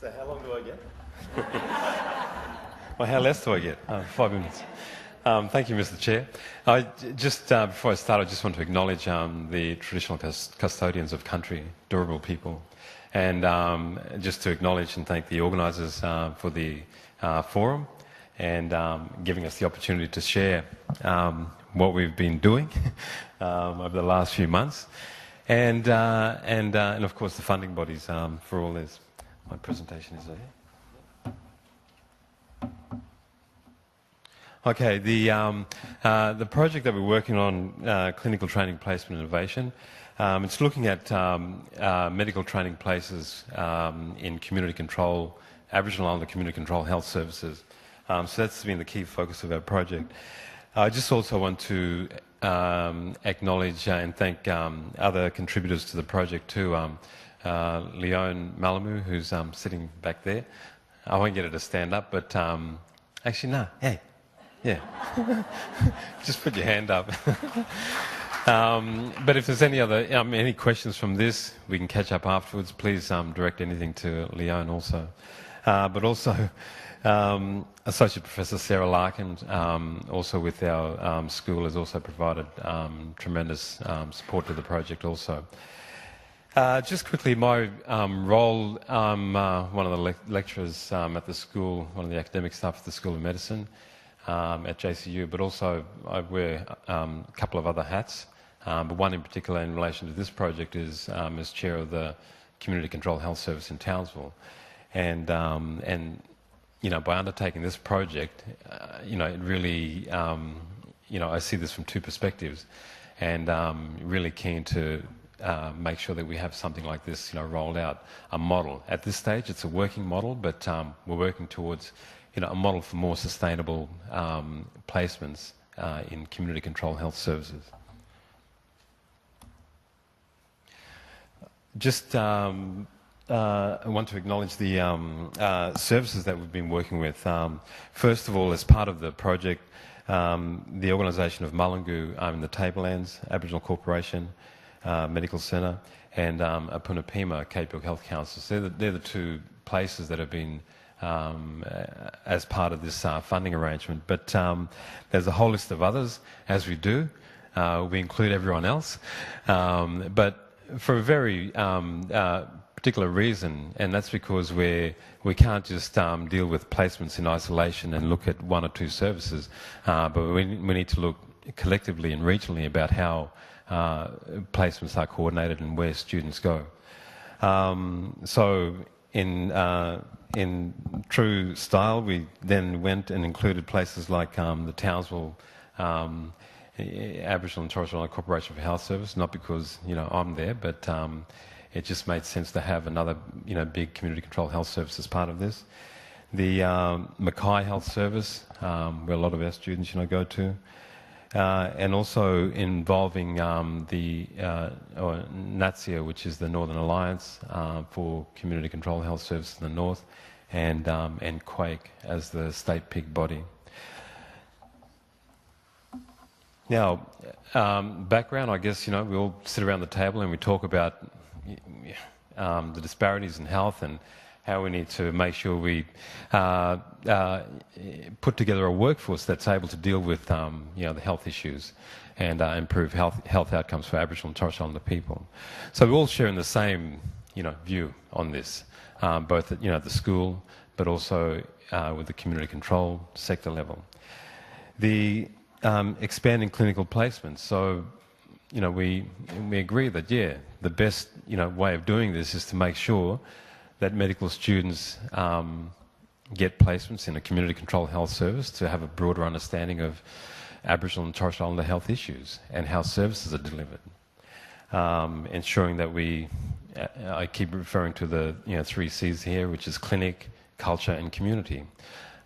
So how long do I get? Well, how less do I get? 5 minutes. Thank you, Mr. Chair. Before I start, I just want to acknowledge the traditional custodians of country, Turrbal people, and just to acknowledge and thank the organisers for the forum and giving us the opportunity to share what we've been doing over the last few months, and of course the funding bodies for all this. My presentation is there. Okay, the project that we're working on, clinical training placement innovation, it's looking at medical training places in community control, Aboriginal Islander community control health services. So that's been the key focus of our project. I just also want to acknowledge and thank other contributors to the project too. Leone Malamu, who's sitting back there. I won't get her to stand up, but actually, no, hey, yeah. Just put your hand up. But if there's any questions from this, we can catch up afterwards. Please direct anything to Leone also. But also, Associate Professor Sarah Larkin, also with our school, has also provided tremendous support to the project also. Just quickly, my role, I'm one of the lecturers at the school, one of the academic staff at the School of Medicine at JCU, but also I wear a couple of other hats, but one in particular in relation to this project is as chair of the Community Control Health Service in Townsville. And you know, by undertaking this project, you know, it really, you know, I see this from two perspectives, and really keen to make sure that we have something like this, you know, rolled out, a model. At this stage, it's a working model, but we're working towards, you know, a model for more sustainable placements in community control health services. Just I want to acknowledge the services that we've been working with. First of all, as part of the project, the organisation of Mulungu in the Tablelands Aboriginal Corporation Medical Centre and Apunapima Cape York Health Council. So they're the two places that have been as part of this funding arrangement. But there's a whole list of others, as we do. We include everyone else. But for a very particular reason, and that's because we can't just deal with placements in isolation and look at one or two services, but we need to look collectively and regionally about how placements are coordinated and where students go. So in true style, we then went and included places like the Townsville Aboriginal and Torres Strait Corporation for Health Service, not because, you know, I'm there, but it just made sense to have another, you know, big community control health service as part of this. The Mackay Health Service, where a lot of our students, you know, go to, and also involving the NATSIA, which is the Northern Alliance for Community Control Health Service in the north, and Quake as the state peak body. Now, background, I guess, you know, we all sit around the table and we talk about the disparities in health and how we need to make sure we put together a workforce that's able to deal with, you know, the health issues and improve health outcomes for Aboriginal and Torres Strait Islander people. So we're all sharing the same, you know, view on this, both at, you know, at the school, but also with the community control sector level. The expanding clinical placements. So, you know, we agree that, yeah, the best, you know, way of doing this is to make sure that medical students get placements in a community control health service to have a broader understanding of Aboriginal and Torres Strait Islander health issues and how services are delivered. Ensuring that I keep referring to the, you know, 3 C's here, which is clinic, culture and community.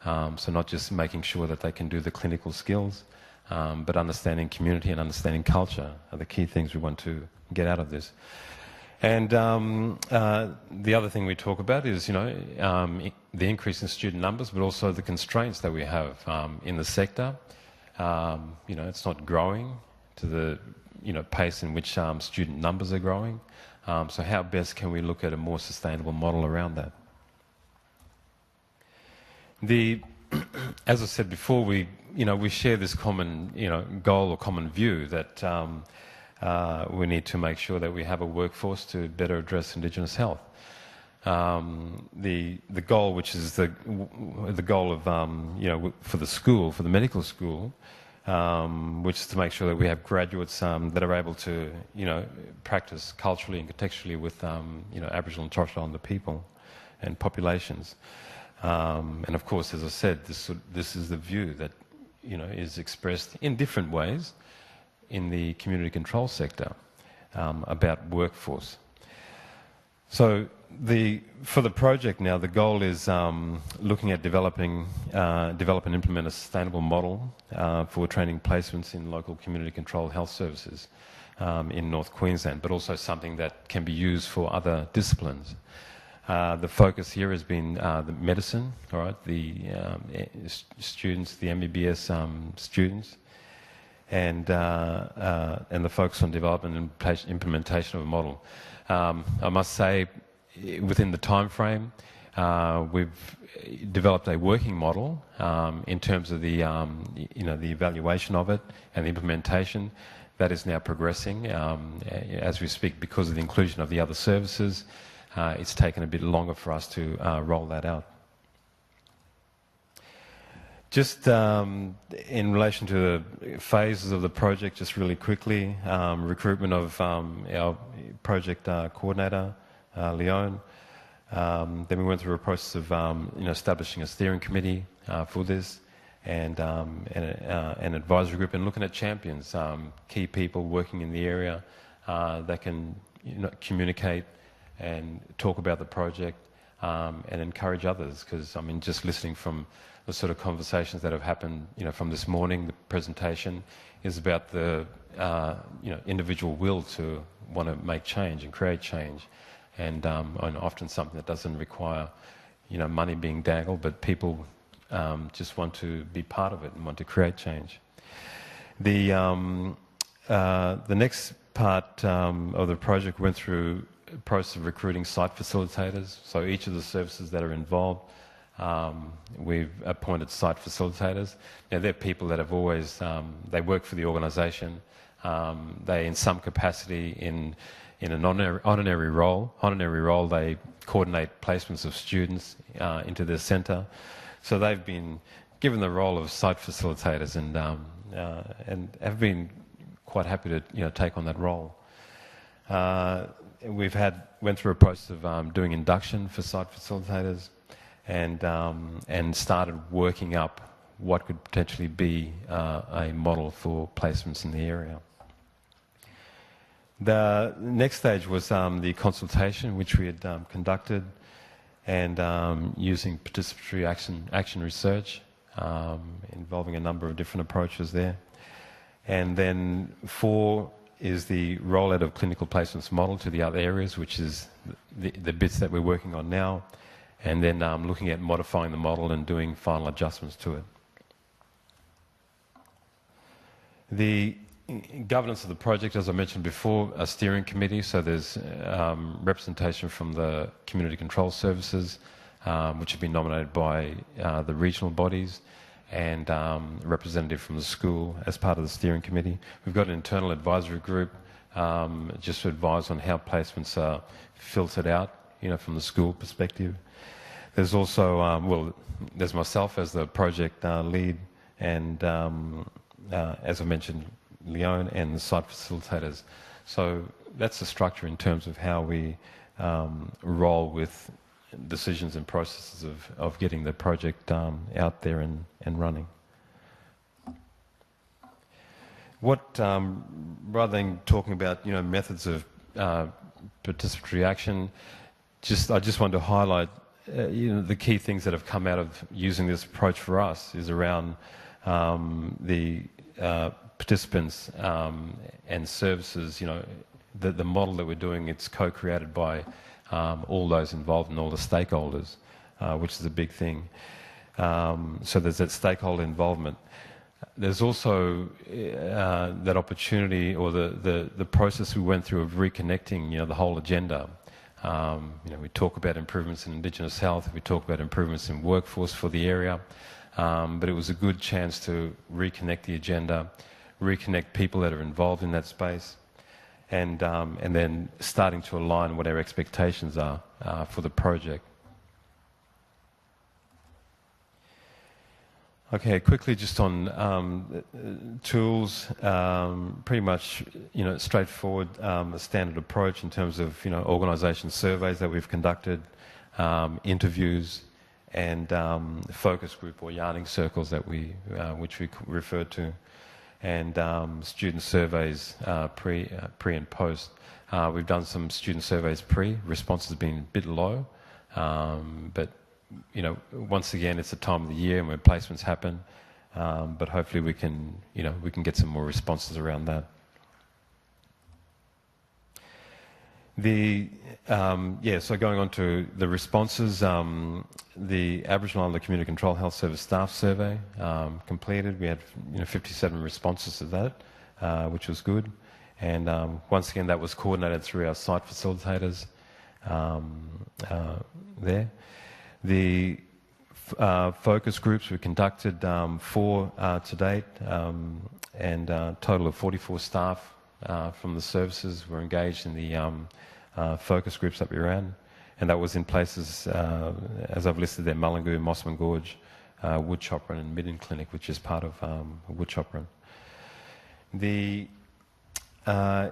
So not just making sure that they can do the clinical skills, but understanding community and understanding culture are the key things we want to get out of this. And the other thing we talk about is, you know, the increase in student numbers, but also the constraints that we have in the sector. You know, it's not growing to the, you know, pace in which student numbers are growing. So how best can we look at a more sustainable model around that? As I said before, we share this common, goal or common view that we need to make sure that we have a workforce to better address Indigenous health. The goal, which is the goal of for the school, for the medical school, which is to make sure that we have graduates that are able to practice culturally and contextually with Aboriginal and Torres Strait Islander people and populations. And of course, as I said, this is the view that is expressed in different ways in the community control sector about workforce. So for the project now, the goal is looking at develop and implement a sustainable model for training placements in local community controlled health services in North Queensland, but also something that can be used for other disciplines. The focus here has been the medicine, all right, the students, the MBBS students, and the focus on development and implementation of a model. I must say, within the time frame, we've developed a working model in terms of the the evaluation of it and the implementation. That is now progressing as we speak because of the inclusion of the other services. It's taken a bit longer for us to roll that out. Just in relation to the phases of the project, just really quickly, recruitment of our project coordinator, Leon. Then we went through a process of establishing a steering committee for this and an advisory group and looking at champions, key people working in the area that can communicate and talk about the project and encourage others, because just listening from the sort of conversations that have happened from this morning, the presentation is about the individual will to want to make change and create change, and often something that doesn't require money being dangled, but people just want to be part of it and want to create change. The next part of the project went through process of recruiting site facilitators. So each of the services that are involved, we've appointed site facilitators. Now they're people that have always, they work for the organisation. They, in some capacity, in an honorary role, they coordinate placements of students into their centre. So they've been given the role of site facilitators and have been quite happy to take on that role. Went through a process of doing induction for site facilitators and started working up what could potentially be a model for placements in the area. The next stage was the consultation, which we had conducted, and using participatory action research, involving a number of different approaches there. And then 4 is the rollout of clinical placements model to the other areas, which is the bits that we're working on now, and then looking at modifying the model and doing final adjustments to it. The governance of the project, as I mentioned before, a steering committee, so there's representation from the community control services, which have been nominated by the regional bodies, and representative from the school as part of the steering committee. We've got an internal advisory group just to advise on how placements are filtered out, from the school perspective. There's also, there's myself as the project lead, and as I mentioned, Leon and the site facilitators. So that's the structure in terms of how we roll with decisions and processes of getting the project out there and running. Rather than talking about methods of participatory action, I just want to highlight the key things that have come out of using this approach for us is around the participants and services. The model that we're doing, it's co-created by all those involved and all the stakeholders, which is a big thing. So there's that stakeholder involvement. There's also that opportunity or the process we went through of reconnecting, the whole agenda We talk about improvements in Indigenous health, we talk about improvements in workforce for the area, but it was a good chance to reconnect the agenda, reconnect people that are involved in that space, and then starting to align what our expectations are for the project. Okay, quickly just on tools, pretty much, straightforward, a standard approach in terms of, organisation surveys that we've conducted, interviews, and focus group or yarning circles that which we referred to, and student surveys pre and post. We've done some student surveys pre. Responses have been a bit low, but once again, it's a time of the year and when placements happen, but hopefully we can get some more responses around that. So going on to the responses, the Aboriginal Islander Community Control Health Service staff survey completed. We had 57 responses to that, which was good. And once again, that was coordinated through our site facilitators there. The focus groups we conducted 4 to date, and a total of 44 staff from the services were engaged in the focus groups that we ran, and that was in places, as I've listed there, Mullingu, Mossman Gorge, Woodchopper and Midden Clinic, which is part of Woodchopper. The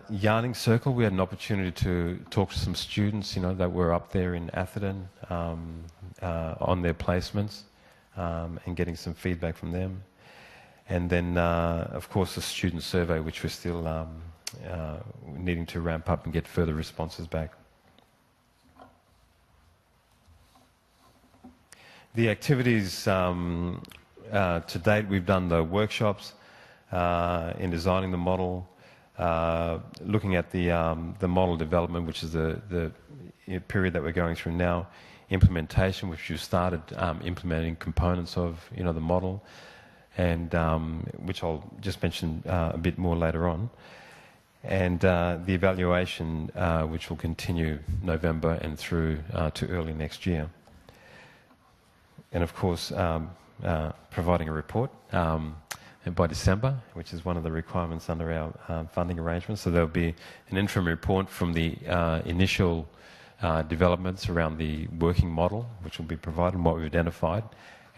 yarning circle, we had an opportunity to talk to some students, that were up there in Atherton on their placements, and getting some feedback from them. And then, of course, the student survey, which we're still needing to ramp up and get further responses back. The activities to date, we've done the workshops in designing the model, looking at the model development, which is the period that we're going through now, implementation, which we've started implementing components of the model, and which I'll just mention a bit more later on, and the evaluation, which will continue November and through to early next year, and of course providing a report by December, which is one of the requirements under our funding arrangements. So there'll be an interim report from the initial developments around the working model, which will be provided, and what we've identified,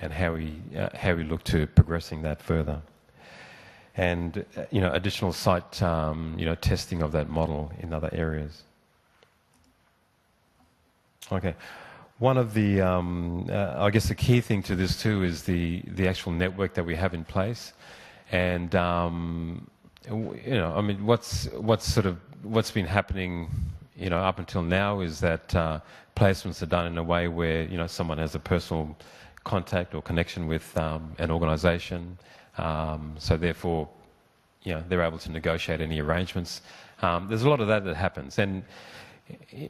and how we look to progressing that further. And additional site testing of that model in other areas. Okay. One of the, I guess the key thing to this too is the actual network that we have in place, and what's been happening, up until now is that placements are done in a way where someone has a personal contact or connection with an organisation, so therefore, they're able to negotiate any arrangements. There's a lot of that happens, and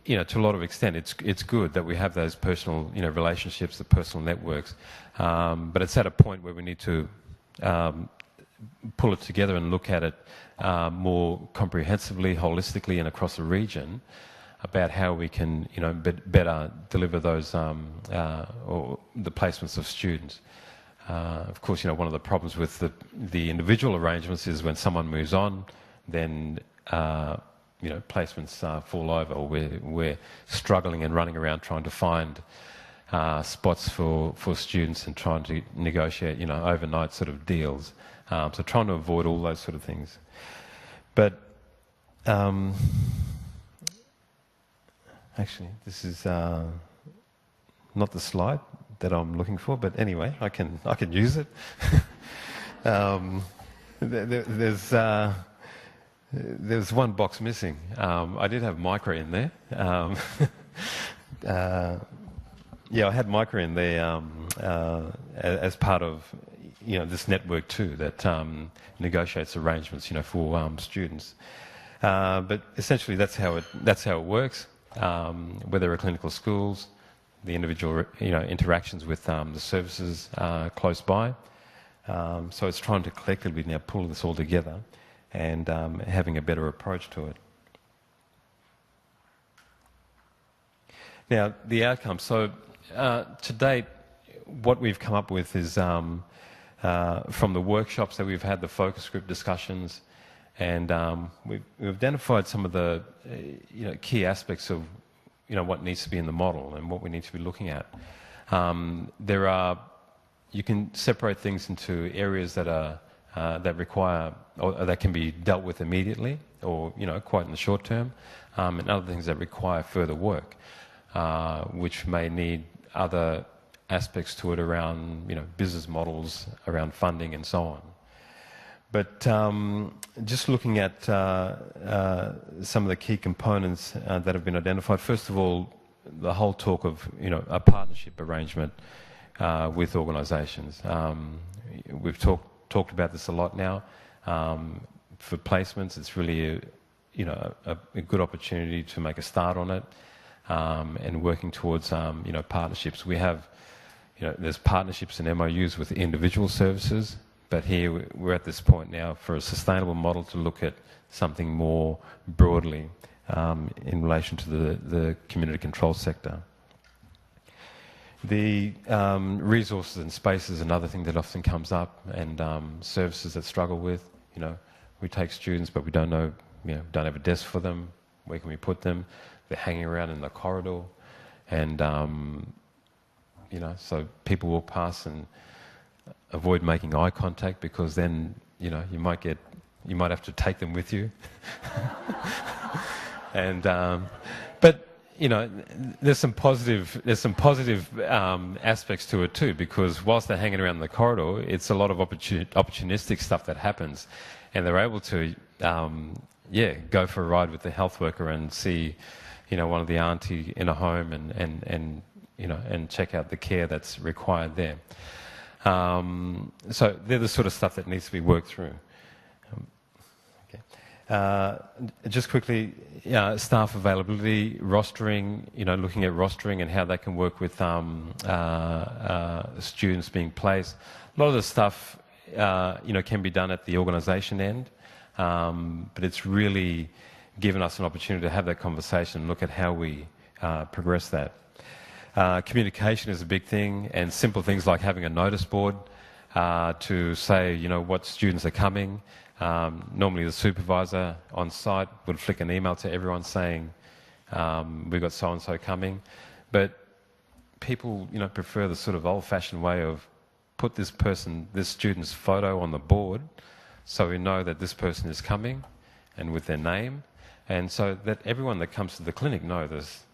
to a lot of extent, it's good that we have those personal, relationships, the personal networks. But it's at a point where we need to pull it together and look at it more comprehensively, holistically, and across the region about how we can, better deliver those or the placements of students. Of course, one of the problems with the individual arrangements is when someone moves on, then placements fall over, or we're struggling and running around trying to find spots for students and trying to negotiate, overnight sort of deals. So trying to avoid all those sort of things. But actually, this is not the slide that I'm looking for, but anyway, I can use it. There's one box missing. I did have micro in there. I had micro in there as part of this network too that negotiates arrangements for students. But essentially, that's how it works. Where there are clinical schools, the individual interactions with the services close by. So it's trying to collectively now pull this all together and having a better approach to it. Now, the outcome. So, to date, what we've come up with is from the workshops that we've had, the focus group discussions, and we've identified some of the key aspects of what needs to be in the model and what we need to be looking at. You can separate things into areas that are that require or that can be dealt with immediately, or quite in the short term, and other things that require further work, which may need other aspects to it around business models, around funding, and so on. But just looking at some of the key components that have been identified. First of all, the whole talk of a partnership arrangement with organisations. We've talked about this a lot now. For placements, it's really a good opportunity to make a start on it, and working towards partnerships. We have there's partnerships and MOUs with individual services. But here we're at this point now for a sustainable model to look at something more broadly in relation to the community control sector. The resources and space is another thing that often comes up, and services that struggle with. We take students, but we don't know, don't have a desk for them. Where can we put them? They're hanging around in the corridor, and so people walk past and avoid making eye contact, because then you might have to take them with you. And but there's some positive aspects to it too, because whilst they're hanging around the corridor, it's a lot of opportunistic stuff that happens, and they're able to go for a ride with the health worker and see one of the auntie in a home, and check out the care that's required there. So they're the sort of stuff that needs to be worked through. Just quickly, staff availability, rostering, looking at rostering and how that can work with students being placed. A lot of the stuff, can be done at the organisation end, but it's really given us an opportunity to have that conversation and look at how we progress that. Communication is a big thing, and simple things like having a notice board to say, what students are coming. Normally the supervisor on site would flick an email to everyone saying, we've got so-and-so coming. But people, prefer the sort of old-fashioned way of put this student's photo on the board so we know that this person is coming, and with their name, and so that everyone that comes to the clinic knows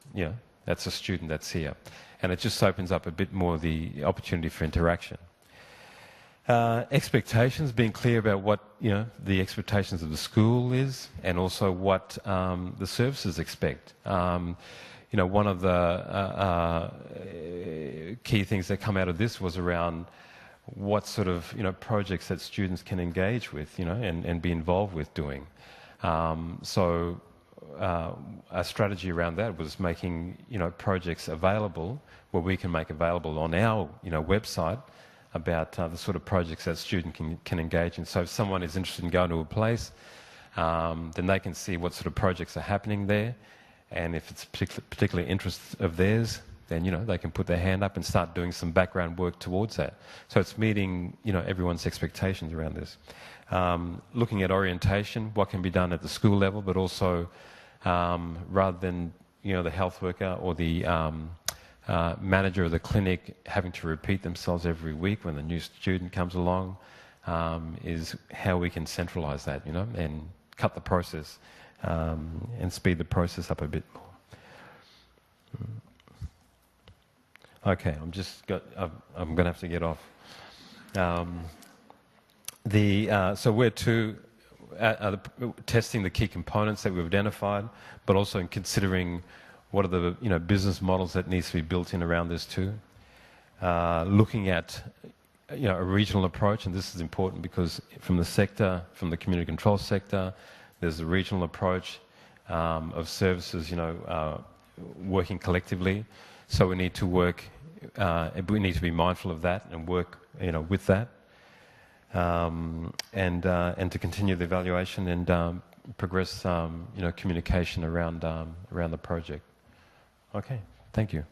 that's a student that's here. And it just opens up a bit more the opportunity for interaction. Expectations, being clear about what the expectations of the school is, and also what the services expect. One of the key things that come out of this was around what sort of projects that students can engage with, and be involved with doing. So a strategy around that was making projects available, where we can make available on our website about the sort of projects that student can engage in. So if someone is interested in going to a place, then they can see what sort of projects are happening there, and if it's particular interest of theirs, then they can put their hand up and start doing some background work towards that. So it's meeting everyone's expectations around this. Looking at orientation, what can be done at the school level, but also rather than the health worker or the manager of the clinic having to repeat themselves every week when the new student comes along, is how we can centralise that, and cut the process and speed the process up a bit more. Okay, I'm going to have to get off. So we're testing the key components that we've identified, but also in considering what are the business models that needs to be built in around this too. Looking at a regional approach, and this is important because from the community control sector, there's a regional approach of services, working collectively. So we need to work. We need to be mindful of that and work, with that, and to continue the evaluation and progress, communication around the project. Okay, Thank you.